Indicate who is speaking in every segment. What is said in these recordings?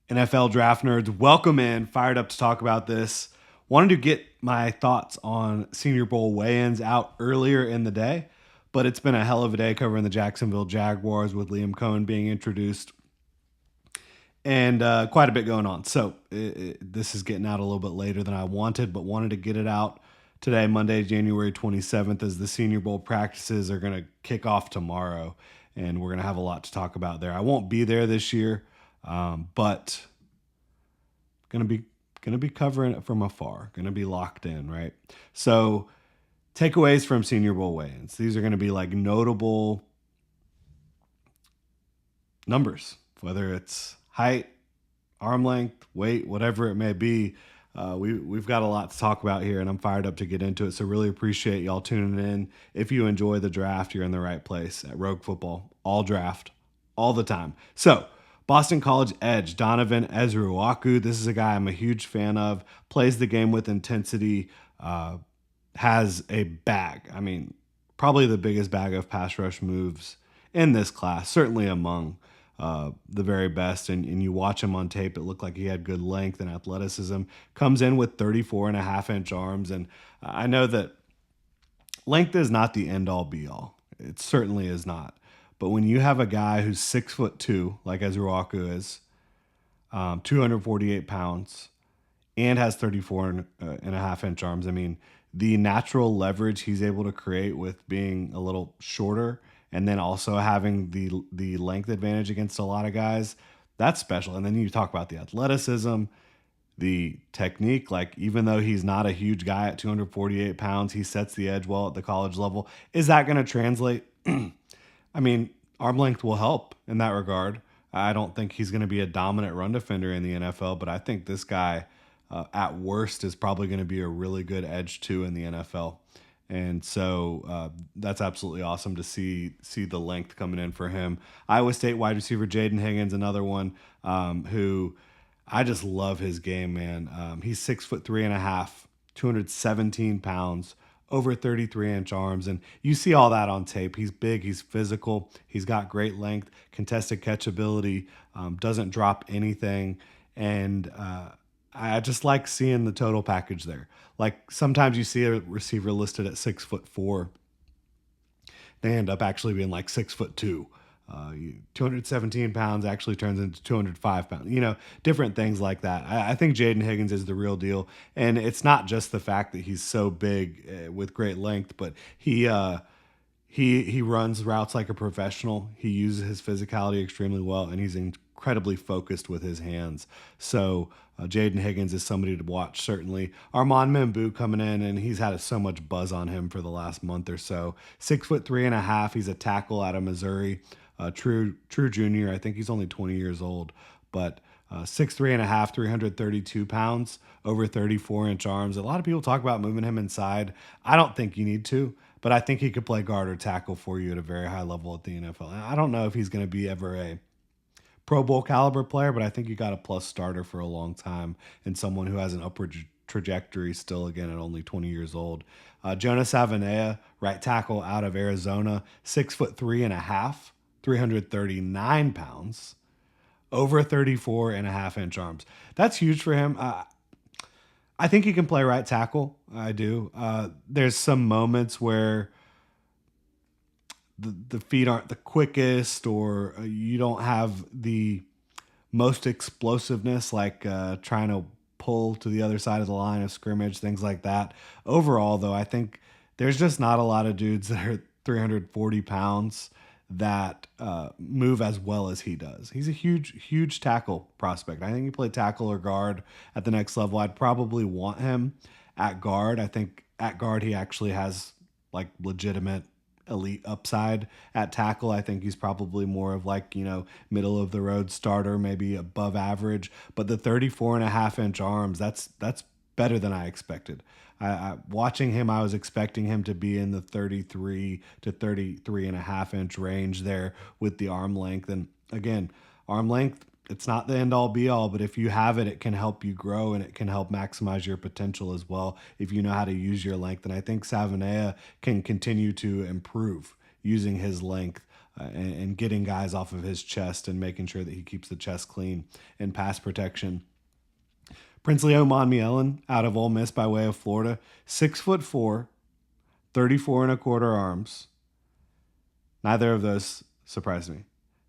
Speaker 1: NFL draft nerds, welcome in. Fired up to talk about this. Wanted to get my thoughts on Senior Bowl weigh-ins out earlier in the day, but it's been a hell of a day covering the Jacksonville Jaguars with Liam Cohen being introduced and quite a bit going on. So this is getting out a little bit later than I wanted, but wanted to get it out today, Monday, January 27th, as the Senior Bowl practices are going to kick off tomorrow, and we're going to have a lot to talk about there. I won't be there this year, but gonna be covering it from afar. Gonna be locked in, right? So takeaways from Senior Bowl weigh-ins. These are gonna be like notable numbers, whether it's height, arm length, weight, whatever it may be. We've got a lot to talk about here, and I'm fired up to get into it. So really appreciate y'all tuning in. If you enjoy the draft, you're in the right place at Rogue Football. All draft, all the time. So Boston College edge Donovan Ezeuruaku. This is a guy I'm a huge fan of. Plays the game with intensity. Has a bag. I mean, probably the biggest bag of pass rush moves in this class. Certainly among the very best. And you watch him on tape, it looked like he had good length and athleticism. Comes in with 34.5-inch arms. And I know that length is not the end all be all. It certainly is not. But when you have a guy who's 6'2", like Ezeuruaku is, 248 pounds, and has 34.5-inch arms, I mean, the natural leverage he's able to create with being a little shorter and then also having the length advantage against a lot of guys, that's special. And then you talk about the athleticism, the technique. Like, even though he's not a huge guy at 248 pounds, he sets the edge well at the college level. Is that going to translate? I mean, arm length will help in that regard. I don't think he's going to be a dominant run defender in the NFL, but I think this guy, at worst, is probably going to be a really good edge too in the NFL. And so that's absolutely awesome to see the length coming in for him. Iowa State wide receiver Jaden Higgins, another one who I just love his game, man. He's 6'3.5", 217 pounds, over 33-inch arms. And you see all that on tape. He's big, he's physical, he's got great length, contested catch ability, doesn't drop anything. And I just like seeing the total package there. Like, sometimes you see a receiver listed at 6'4". They end up actually being like 6'2". 217 pounds actually turns into 205 pounds. Different things like that. I think Jaden Higgins is the real deal, and it's not just the fact that he's so big with great length, but he runs routes like a professional. He uses his physicality extremely well, and he's incredibly focused with his hands. So Jaden Higgins is somebody to watch, certainly. Armand Membu coming in, and he's had so much buzz on him for the last month or so. 6'3.5". He's a tackle out of Missouri. True junior. I think he's only 20 years old, but 6'3.5", 332 pounds, over 34-inch arms. A lot of people talk about moving him inside. I don't think you need to, but I think he could play guard or tackle for you at a very high level at the NFL. I don't know if he's going to be ever a Pro Bowl caliber player, but I think you got a plus starter for a long time and someone who has an upward trajectory still, again, at only 20 years old. Jonas Avenea, right tackle out of Arizona, 6'3.5", 339 pounds, over 34.5-inch arms. That's huge for him. I think he can play right tackle. I do. There's some moments where the feet aren't the quickest, or you don't have the most explosiveness, like trying to pull to the other side of the line of scrimmage, things like that. Overall, though, I think there's just not a lot of dudes that are 340 pounds that move as well as he does. He's a huge tackle prospect. I think he played tackle or guard at the next level. I'd probably want him at guard. I think at guard he actually has like legitimate elite upside. At tackle, I think he's probably more of like, middle of the road starter, maybe above average. But the 34.5-inch arms, that's better than I expected. Watching him, I was expecting him to be in the 33 to 33.5-inch range there with the arm length. And again, arm length, it's not the end all be all, but if you have it, it can help you grow and it can help maximize your potential as well if you know how to use your length. And I think Savanea can continue to improve using his length and getting guys off of his chest and making sure that he keeps the chest clean in pass protection. Princely Omonmielen out of Ole Miss by way of Florida, 6'4", 34 and a quarter arms. Neither of those surprised me.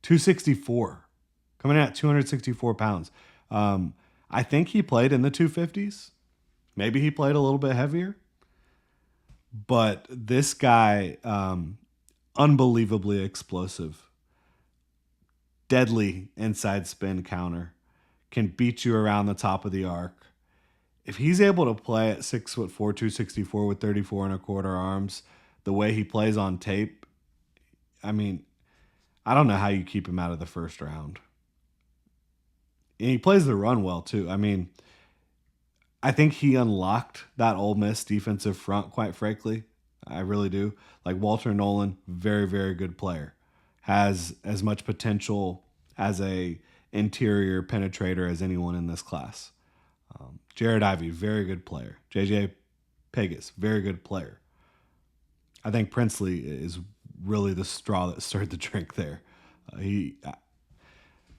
Speaker 1: 264, coming in at 264 pounds. I think he played in the 250s. Maybe he played a little bit heavier. But this guy, unbelievably explosive, deadly inside spin counter, can beat you around the top of the arc. If he's able to play at 6'4", 264 with 34 and a quarter arms, the way he plays on tape, I mean, I don't know how you keep him out of the first round. And he plays the run well too. I mean, I think he unlocked that Ole Miss defensive front, quite frankly. I really do. Like Walter Nolan, very, very good player. Has as much potential as a interior penetrator as anyone in this class. Jared Ivey, very good player. JJ Pegas, very good player. I think Princely is really the straw that stirred the drink there. This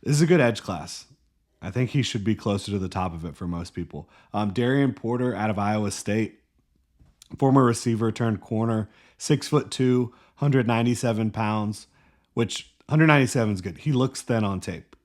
Speaker 1: is a good edge class. I think he should be closer to the top of it for most people. Darian Porter out of Iowa State, former receiver turned corner, 6'2", 197 pounds, which 197 is good. He looks thin on tape.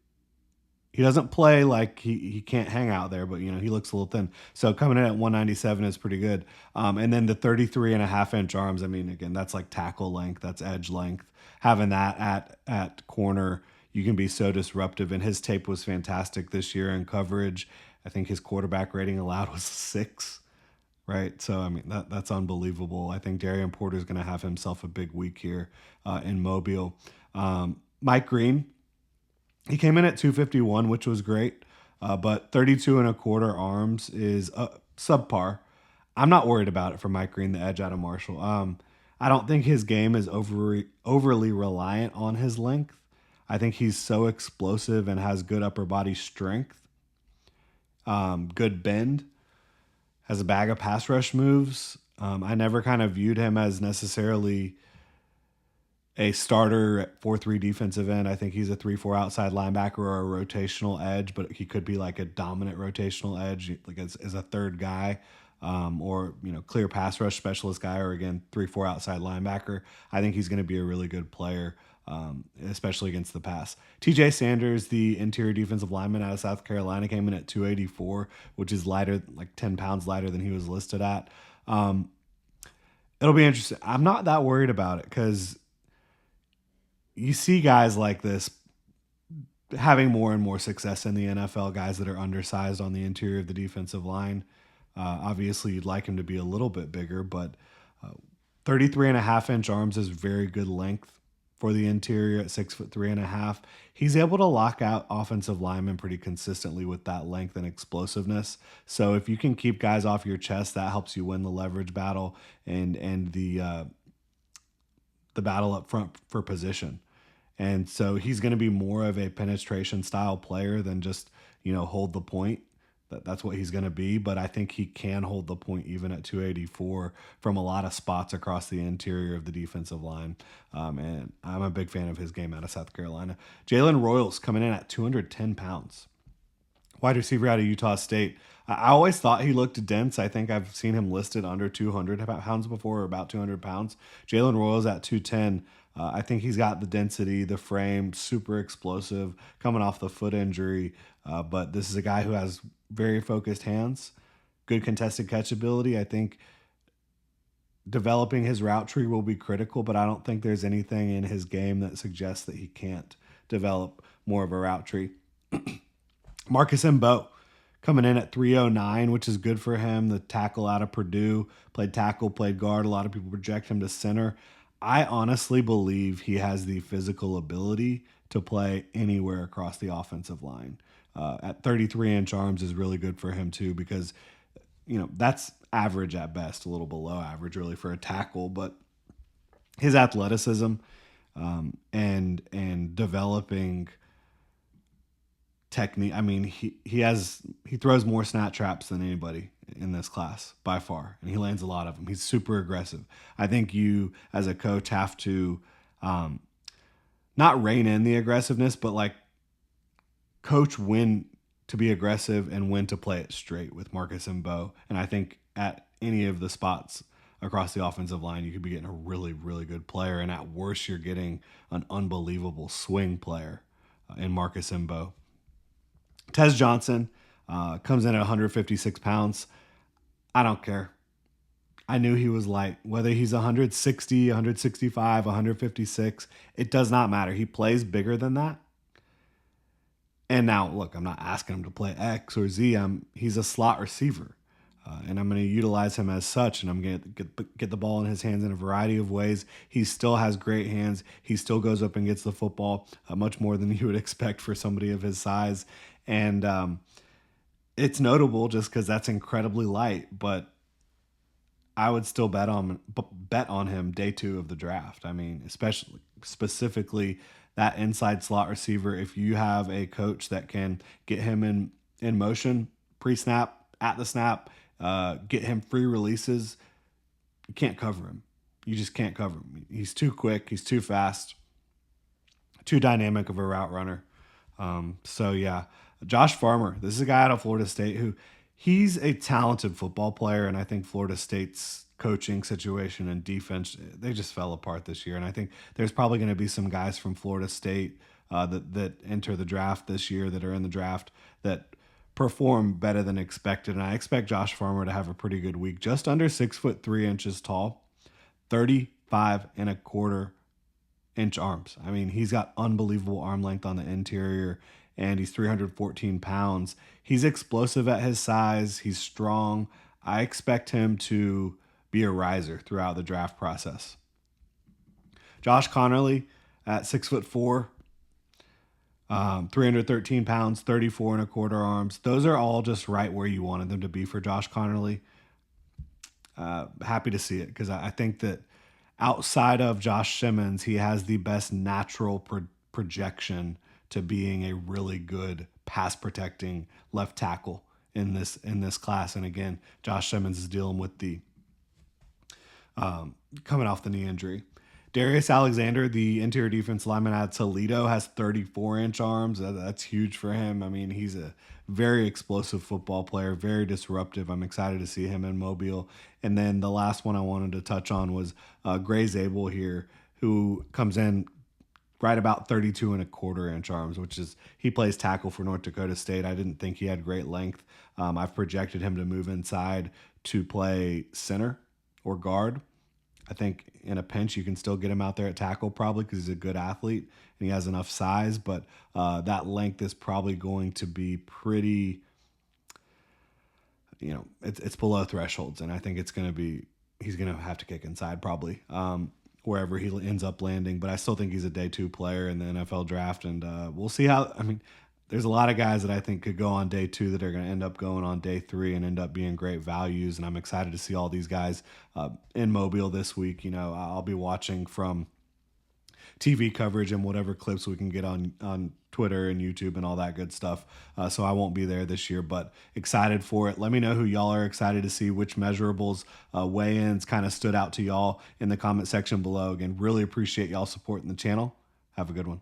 Speaker 1: He doesn't play like he can't hang out there, but he looks a little thin. So coming in at 197 is pretty good. And then the 33 and a half inch arms. I mean, again, that's like tackle length, that's edge length. Having that at corner, you can be so disruptive. And his tape was fantastic this year in coverage. I think his quarterback rating allowed was 6. Right. So, I mean, that's unbelievable. I think Darian Porter is going to have himself a big week here in Mobile. Mike Green, he came in at 251, which was great. But 32 and a quarter arms is subpar. I'm not worried about it for Mike Green, the edge out of Marshall. I don't think his game is overly reliant on his length. I think he's so explosive and has good upper body strength, good bend, has a bag of pass rush moves. I never kind of viewed him as necessarily a starter at 4-3 defensive end. I think he's a 3-4 outside linebacker or a rotational edge, but he could be like a dominant rotational edge, like as a third guy, or clear pass rush specialist guy, or again 3-4 outside linebacker. I think he's going to be a really good player, especially against the pass. TJ Sanders, the interior defensive lineman out of South Carolina, came in at 284, which is lighter, like 10 pounds lighter than he was listed at. It'll be interesting. I'm not that worried about it because you see guys like this having more and more success in the NFL, guys that are undersized on the interior of the defensive line. Obviously, you'd like him to be a little bit bigger, but 33 and a half inch arms is very good length for the interior at 6'3 and a half. He's able to lock out offensive linemen pretty consistently with that length and explosiveness. So if you can keep guys off your chest, that helps you win the leverage battle and the battle up front for position. And so he's going to be more of a penetration style player than just, hold the point. That's what he's going to be. But I think he can hold the point even at 284 from a lot of spots across the interior of the defensive line. And I'm a big fan of his game out of South Carolina. Jalen Royals coming in at 210 pounds. Wide receiver out of Utah State. I always thought he looked dense. I think I've seen him listed under 200 pounds before, or about 200 pounds. Jalen Royals at 210. I think he's got the density, the frame, super explosive, coming off the foot injury. But this is a guy who has very focused hands, good contested catch ability. I think developing his route tree will be critical, but I don't think there's anything in his game that suggests that he can't develop more of a route tree. Marcus Mbow coming in at 309, which is good for him. The tackle out of Purdue, played tackle, played guard. A lot of people project him to center. I honestly believe he has the physical ability to play anywhere across the offensive line. At 33 inch arms is really good for him too, because that's average at best, a little below average really for a tackle. But his athleticism and developing technique. I mean, he throws more snap traps than anybody in this class by far, and he lands a lot of them. He's super aggressive. I think you as a coach have to not rein in the aggressiveness, but like coach when to be aggressive and when to play it straight with Marcus and Bo. And I think at any of the spots across the offensive line, you could be getting a really, really good player. And at worst, you're getting an unbelievable swing player in Marcus and Bo. Tez Johnson comes in at 156 pounds. I don't care. I knew he was light. Whether he's 160, 165, 156, it does not matter. He plays bigger than that. And now, look, I'm not asking him to play X or Z. He's a slot receiver, and I'm going to utilize him as such. And I'm going to get the ball in his hands in a variety of ways. He still has great hands. He still goes up and gets the football much more than you would expect for somebody of his size. And it's notable just because that's incredibly light, but I would still bet on him day 2 of the draft. I mean, especially specifically that inside slot receiver. If you have a coach that can get him in motion pre-snap, at the snap, get him free releases, you can't cover him. You just can't cover him. He's too quick. He's too fast. Too dynamic of a route runner. So yeah, Josh Farmer. This is a guy out of Florida State who he's a talented football player, and I think Florida State's coaching situation and defense, they just fell apart this year. And I think there's probably going to be some guys from Florida State that enter the draft this year, that are in the draft, that perform better than expected. And I expect Josh Farmer to have a pretty good week. Just under 6'3" tall, 35.25-inch arms. I mean, he's got unbelievable arm length on the interior, and he's 314 pounds. He's explosive at his size. He's strong. I expect him to be a riser throughout the draft process. Josh Connerly at 6'4", 313 pounds, 34.25 arms. Those are all just right where you wanted them to be for Josh Connerly. Happy to see it, because I think that outside of Josh Simmons, he has the best natural projection to being a really good pass protecting left tackle in this class. And again, Josh Simmons is dealing with the coming off the knee injury. Darius Alexander, the interior defense lineman at Toledo, has 34-inch arms. That's huge for him. I mean, he's a very explosive football player, very disruptive. I'm excited to see him in Mobile. And then the last one I wanted to touch on was Gray Zabel here, who comes in right about 32.25-inch arms, which is, he plays tackle for North Dakota State. I didn't think he had great length. I've projected him to move inside to play center or guard. I think in a pinch you can still get him out there at tackle probably, because he's a good athlete and he has enough size, but that length is probably going to be pretty, it's below thresholds, and I think he's going to have to kick inside probably. Wherever he ends up landing, but I still think he's a day 2 player in the NFL draft, and we'll see how. I mean, there's a lot of guys that I think could go on day 2 that are going to end up going on day 3 and end up being great values, and I'm excited to see all these guys in Mobile this week. I'll be watching from TV coverage and whatever clips we can get on Twitter and YouTube and all that good stuff. So I won't be there this year, but excited for it. Let me know who y'all are excited to see, which measurables, weigh-ins kind of stood out to y'all in the comment section below. Again, really appreciate y'all supporting the channel. Have a good one.